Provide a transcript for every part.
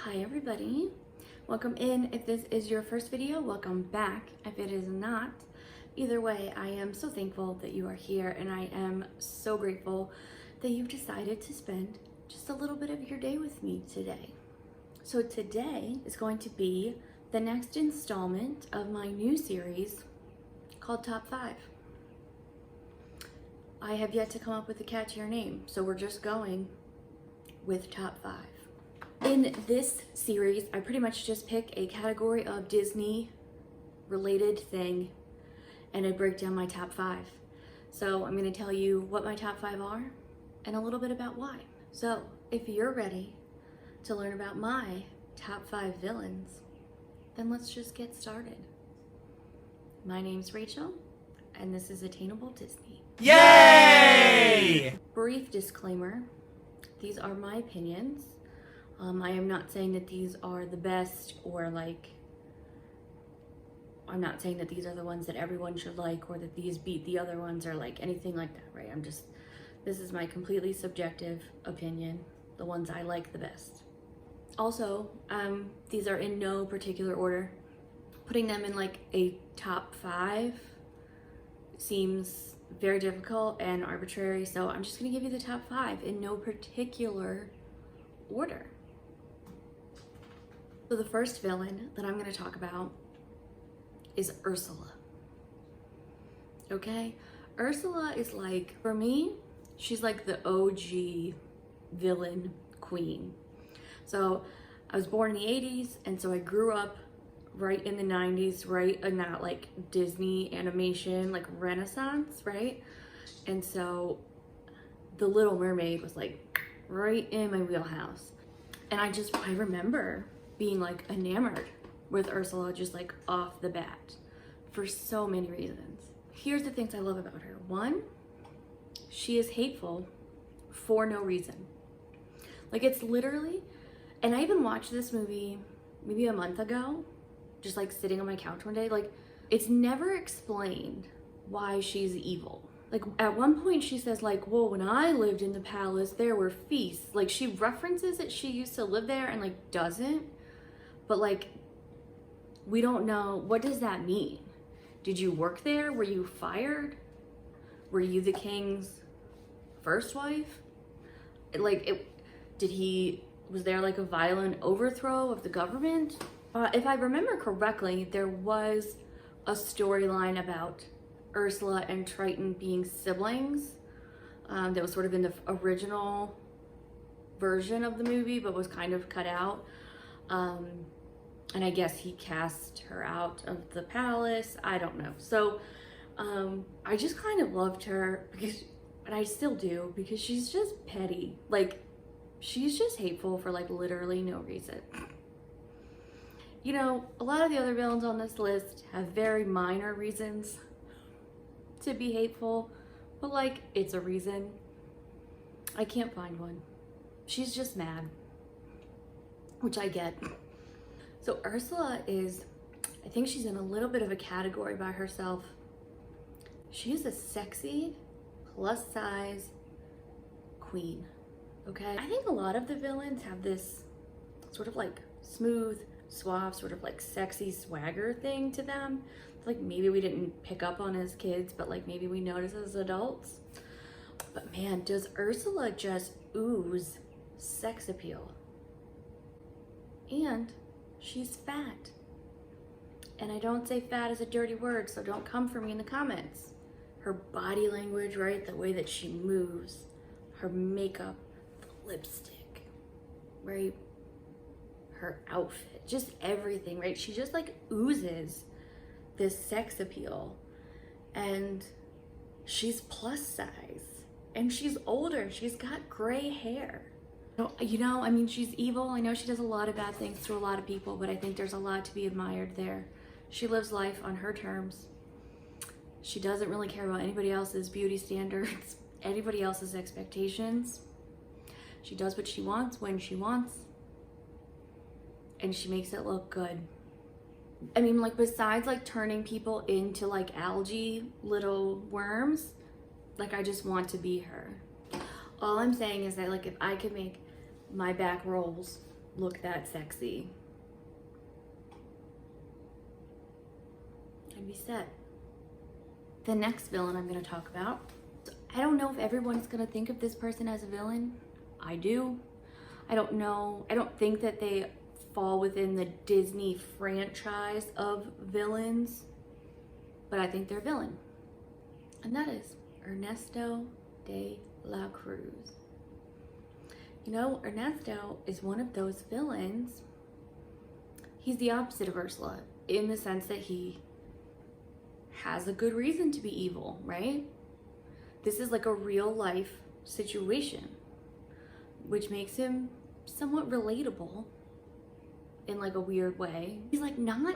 Hi everybody, welcome in. If this is your first video, welcome back. If it is not, either way, I am so thankful that you are here, and I am so grateful that you've decided to spend just a little bit of your day with me today. So today is going to be the next installment of my new series called Top 5. I have yet to come up with a catchier name, so we're just going with Top 5. In this series, I pretty much just pick a category of Disney related thing and I break down my top 5. So I'm going to tell you what my top 5 are and a little bit about why. So if you're ready to learn about my top 5 villains, then let's just get started. My name's Rachel and this is Attainable Disney. Yay! Brief disclaimer, these are my opinions. I am not saying that these are the best, or I'm not saying that these are the ones that everyone should like, or that these beat the other ones, or anything like that, right? This is my completely subjective opinion, the ones I like the best. Also, these are in no particular order. Putting them in a top 5 seems very difficult and arbitrary, so I'm just gonna give you the top 5 in no particular order. So the first villain that I'm going to talk about is Ursula. Okay? Ursula is for me, she's like the OG villain queen. So I was born in the 80s, and so I grew up right in the 90s, right in that Disney animation, Renaissance, right? And so The Little Mermaid was right in my wheelhouse. And I remember being enamored with Ursula just off the bat for so many reasons. Here's the things I love about her. One, she is hateful for no reason. It's literally, and I even watched this movie maybe a month ago, just sitting on my couch one day. It's never explained why she's evil. At one point she says well, when I lived in the palace, there were feasts. She references that she used to live there and doesn't. But we don't know, what does that mean? Did you work there? Were you fired? Were you the king's first wife? Was there a violent overthrow of the government? If I remember correctly, there was a storyline about Ursula and Triton being siblings that was sort of in the original version of the movie, but was kind of cut out. And I guess he cast her out of the palace. I don't know. So I just kind of loved her because, and I still do, because she's just petty. She's just hateful for literally no reason. You know, a lot of the other villains on this list have very minor reasons to be hateful, but it's a reason. I can't find one. She's just mad, which I get. So Ursula is, I think she's in a little bit of a category by herself. She's a sexy, plus size queen, okay? I think a lot of the villains have this sort of smooth, suave, sort of sexy swagger thing to them. Maybe we didn't pick up on as kids, but maybe we notice as adults. But man, does Ursula just ooze sex appeal. And she's fat. And I don't say fat as a dirty word, so don't come for me in the comments. Her body language, right? The way that she moves, her makeup, the lipstick, right? Her outfit, just everything, right? She just oozes this sex appeal. And she's plus size. And she's older. She's got gray hair. You know, I mean, she's evil. I know she does a lot of bad things to a lot of people, but I think there's a lot to be admired there. She lives life on her terms. She doesn't really care about anybody else's beauty standards, anybody else's expectations. She does what she wants when she wants, and she makes it look good. I mean, besides turning people into algae little worms, I just want to be her. All I'm saying is that if I could make my back rolls look that sexy, I'd be set. The next villain I'm going to talk about, I don't know if everyone's going to think of this person as a villain. I do. I don't know. I don't think that they fall within the Disney franchise of villains, but I think they're a villain. And that is Ernesto de la Cruz. You know, Ernesto is one of those villains. He's the opposite of Ursula in the sense that he has a good reason to be evil, right? This is like a real life situation, which makes him somewhat relatable in like a weird way. He's like not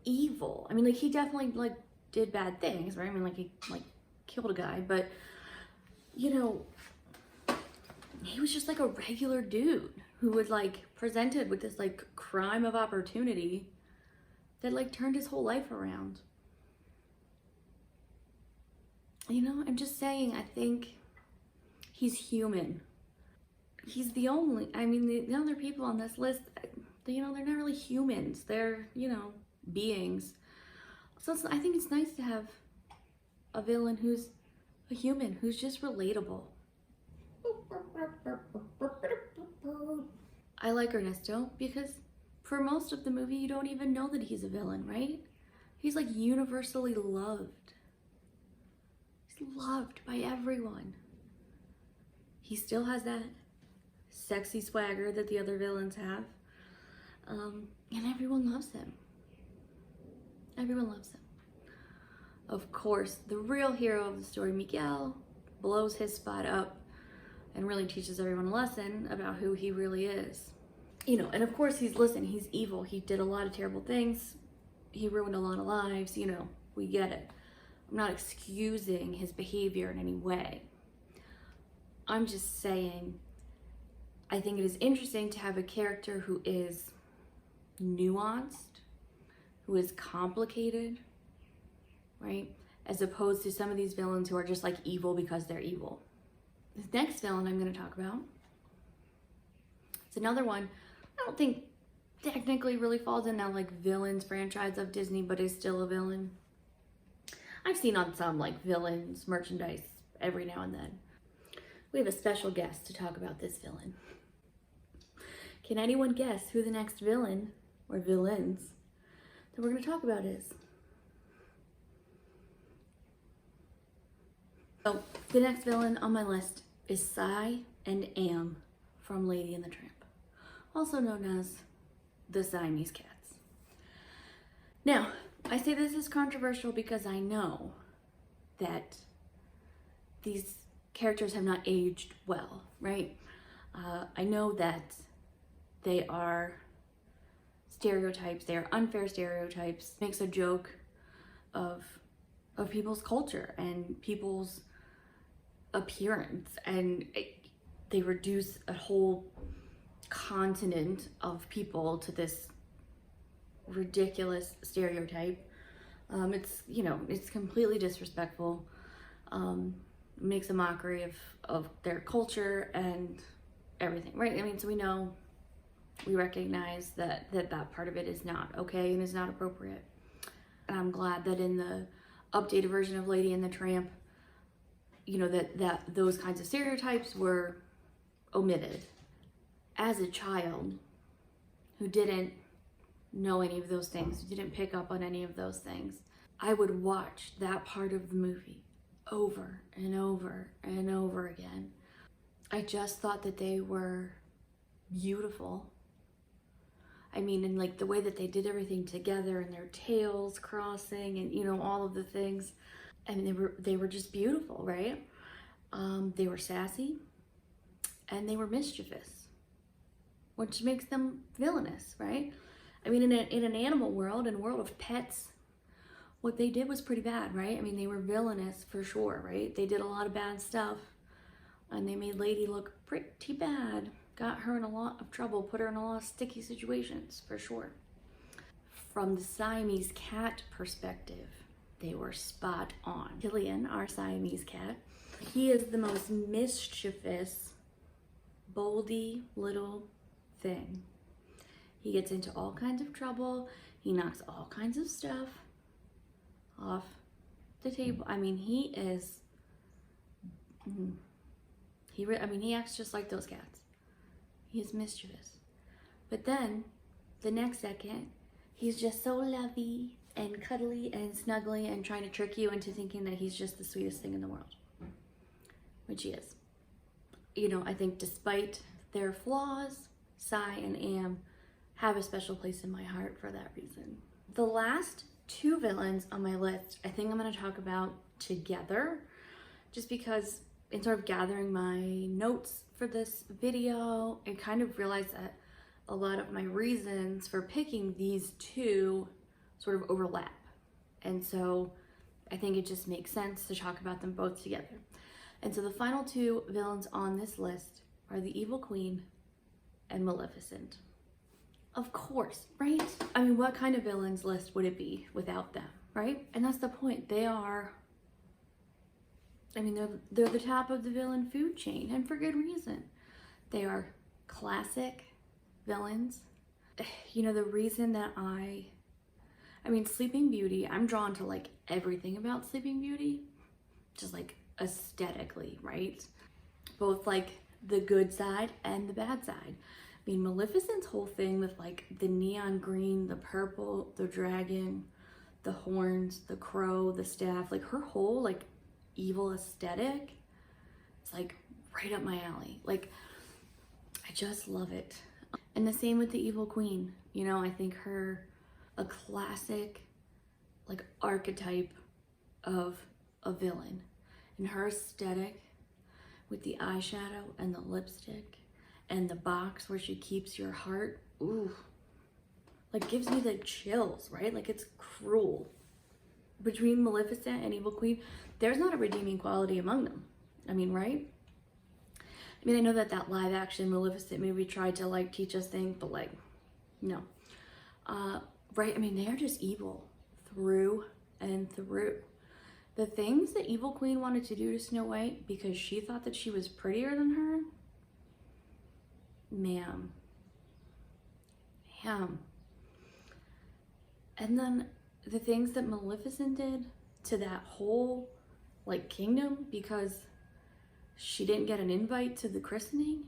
evil. I mean, like he definitely like did bad things, right? I mean, like he like killed a guy, but you know, he was just like a regular dude who was like presented with this like crime of opportunity that like turned his whole life around. You know, I'm just saying, I think he's human. He's the only, I mean, the other people on this list, you know, they're not really humans. They're, you know, beings. So I think it's nice to have a villain who's a human, who's just relatable. I like Ernesto because for most of the movie, you don't even know that he's a villain, right? He's like universally loved. He's loved by everyone. He still has that sexy swagger that the other villains have. And everyone loves him. Everyone loves him. Of course, the real hero of the story, Miguel, blows his spot up and really teaches everyone a lesson about who he really is. You know, and of course he's evil. He did a lot of terrible things. He ruined a lot of lives, you know, we get it. I'm not excusing his behavior in any way. I'm just saying, I think it is interesting to have a character who is nuanced, who is complicated, right? As opposed to some of these villains who are just like evil because they're evil. This next villain I'm going to talk about, it's another one I don't think technically really falls in that like villains franchise of Disney, but is still a villain. I've seen on some like villains merchandise every now and then. We have a special guest to talk about this villain. Can anyone guess who the next villain or villains that we're going to talk about is? So the next villain on my list is Psy and Am from Lady and the Tramp, also known as the Siamese Cats. Now, I say this is controversial because I know that these characters have not aged well, right? I know that they are stereotypes, they are unfair stereotypes, makes a joke of people's culture and people's appearance, and they reduce a whole continent of people to this ridiculous stereotype. It's, you know, it's completely disrespectful. Makes a mockery of their culture and everything, right? I mean, so we recognize that part of it is not okay and is not appropriate. And I'm glad that in the updated version of Lady and the Tramp, you know, that those kinds of stereotypes were omitted. As a child who didn't know any of those things, who didn't pick up on any of those things, I would watch that part of the movie over and over and over again. I just thought that they were beautiful. I mean, and like the way that they did everything together and their tails crossing and, you know, all of the things. I mean, they were just beautiful, right? They were sassy and they were mischievous, which makes them villainous, right? I mean, in an animal world, in a world of pets, what they did was pretty bad, right? I mean, they were villainous for sure, right? They did a lot of bad stuff and they made Lady look pretty bad. Got her in a lot of trouble, put her in a lot of sticky situations for sure. From the Siamese cat perspective, they were spot on. Killian, our Siamese cat, he is the most mischievous, boldy little thing He gets into all kinds of trouble. He knocks all kinds of stuff off the table. I mean, he is, he acts just like those cats. He is mischievous. But then, the next second, he's just so lovey and cuddly and snuggly and trying to trick you into thinking that he's just the sweetest thing in the world. Which he is. You know, I think despite their flaws, Psy and Am have a special place in my heart for that reason. The last two villains on my list, I think I'm going to talk about together, just because in sort of gathering my notes for this video, I kind of realized that a lot of my reasons for picking these two sort of overlap. And so I think it just makes sense to talk about them both together. And so the final two villains on this list are the Evil Queen and Maleficent. Of course, right? I mean, what kind of villains list would it be without them, right? And that's the point. They are, I mean, they're the top of the villain food chain, and for good reason. They are classic villains. You know, the reason that I mean, Sleeping Beauty, I'm drawn to like everything about Sleeping Beauty, just like aesthetically, right? Both like the good side and the bad side. I mean, Maleficent's whole thing with like the neon green, the purple, the dragon, the horns, the crow, the staff, like her whole like evil aesthetic, it's like right up my alley. Like, I just love it. And the same with the Evil Queen. You know, I think her a classic like archetype of a villain. And her aesthetic with the eyeshadow and the lipstick and the box where she keeps your heart, ooh, like gives me the chills, right? Like it's cruel. Between Maleficent and Evil Queen, there's not a redeeming quality among them. I mean, right? I mean, I know that live action Maleficent movie tried to like teach us things, but like, no. Right? I mean, they are just evil through and through. The things that Evil Queen wanted to do to Snow White because she thought that she was prettier than her, ma'am. And then the things that Maleficent did to that whole like kingdom because she didn't get an invite to the christening.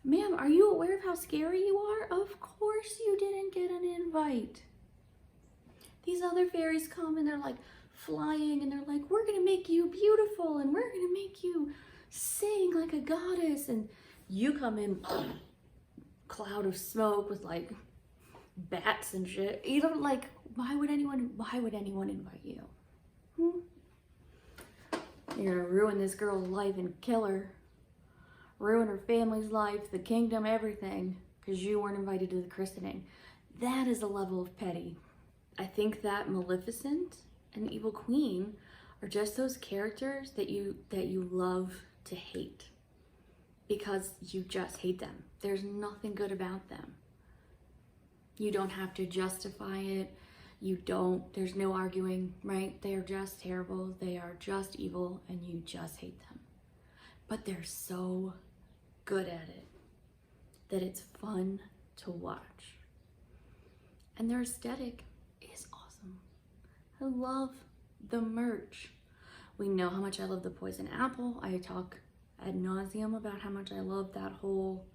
Ma'am, are you aware of how scary you are? Of course you didn't get an invite. These other fairies come and they're like flying and they're like, we're gonna make you beautiful and we're gonna make you sing like a goddess, and you come in cloud of smoke with like bats and shit. You don't like, why would anyone invite you? You're gonna ruin this girl's life and kill her, ruin her family's life, the kingdom, everything, because you weren't invited to the christening. That is a level of petty. I think that Maleficent and Evil Queen are just those characters that you love to hate because you just hate them. There's nothing good about them. You don't have to justify it. There's no arguing, right? They are just terrible. They are just evil and you just hate them. But they're so good at it that it's fun to watch. And their aesthetic is awesome. I love the merch. We know how much I love the poison apple. I talk ad nauseum about how much I love that whole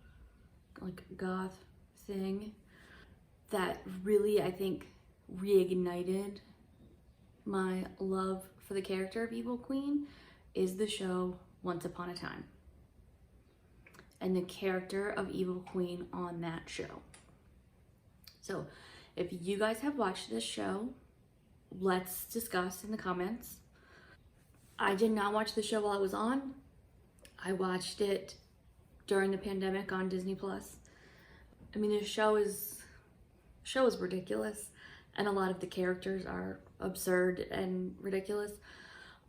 like goth thing. That really, I think, reignited my love for the character of Evil Queen is the show Once Upon a Time. And the character of Evil Queen on that show. So, if you guys have watched this show, let's discuss in the comments. I did not watch the show while it was on. I watched it during the pandemic on Disney Plus. I mean, the show is ridiculous, and a lot of the characters are absurd and ridiculous.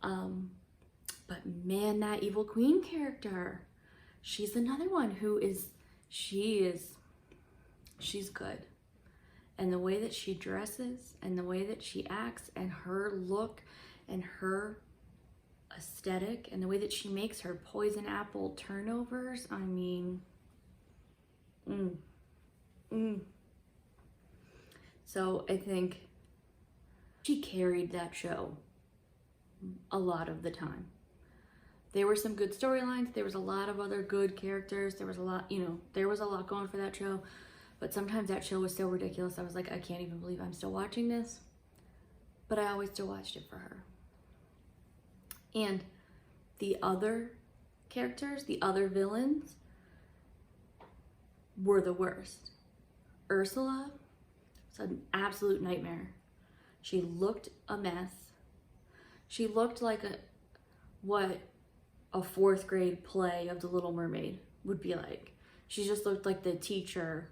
But man, that Evil Queen character, she's another one who she's good. And the way that she dresses and the way that she acts and her look and her aesthetic and the way that she makes her poison apple turnovers, I mean, So I think she carried that show a lot of the time. There were some good storylines. There was a lot of other good characters. There was a lot, there was a lot going for that show. But sometimes that show was so ridiculous. I was like, I can't even believe I'm still watching this. But I always still watched it for her. And the other characters, the other villains, were the worst. Ursula was an absolute nightmare. She looked a mess. She looked like what a 4th grade play of The Little Mermaid would be like. She just looked like the teacher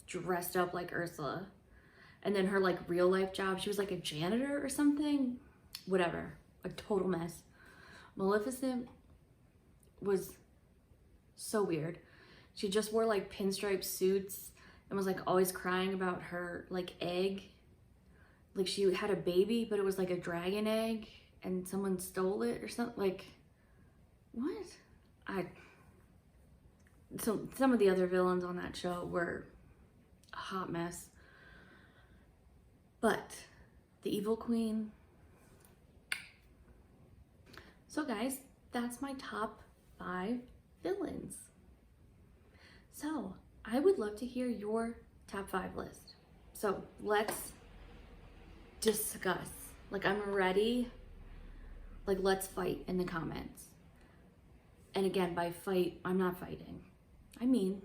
dressed up like Ursula. And then her like real life job, she was like a janitor or something. Whatever, a total mess. Maleficent was so weird. She just wore like pinstripe suits and was like always crying about her like egg. Like she had a baby, but it was like a dragon egg and someone stole it or something. Like, what? So some of the other villains on that show were a hot mess. But the Evil Queen. So guys, that's my top 5 villains. So I would love to hear your top 5 list. So let's discuss. Like, I'm ready. Like, let's fight in the comments. And again, by fight, I'm not fighting. I mean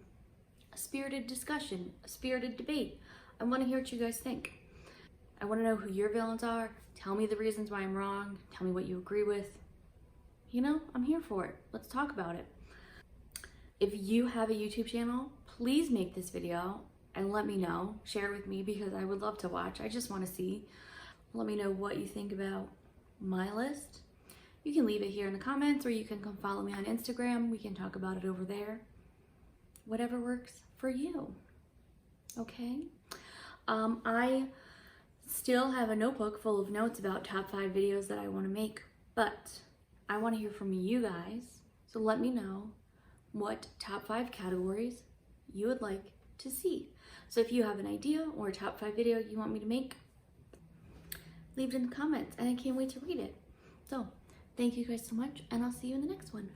a spirited discussion, a spirited debate. I want to hear what you guys think. I want to know who your villains are. Tell me the reasons why I'm wrong. Tell me what you agree with. I'm here for it. Let's talk about it. If you have a YouTube channel, please make this video and let me know. Share it with me because I would love to watch. I just want to see. Let me know what you think about my list. You can leave it here in the comments or you can come follow me on Instagram. We can talk about it over there. Whatever works for you. Okay? I still have a notebook full of notes about top 5 videos that I want to make, but I want to hear from you guys. So let me know what top 5 categories you would like to see. So if you have an idea or a top 5 video you want me to make, leave it in the comments and I can't wait to read it. So thank you guys so much and I'll see you in the next one.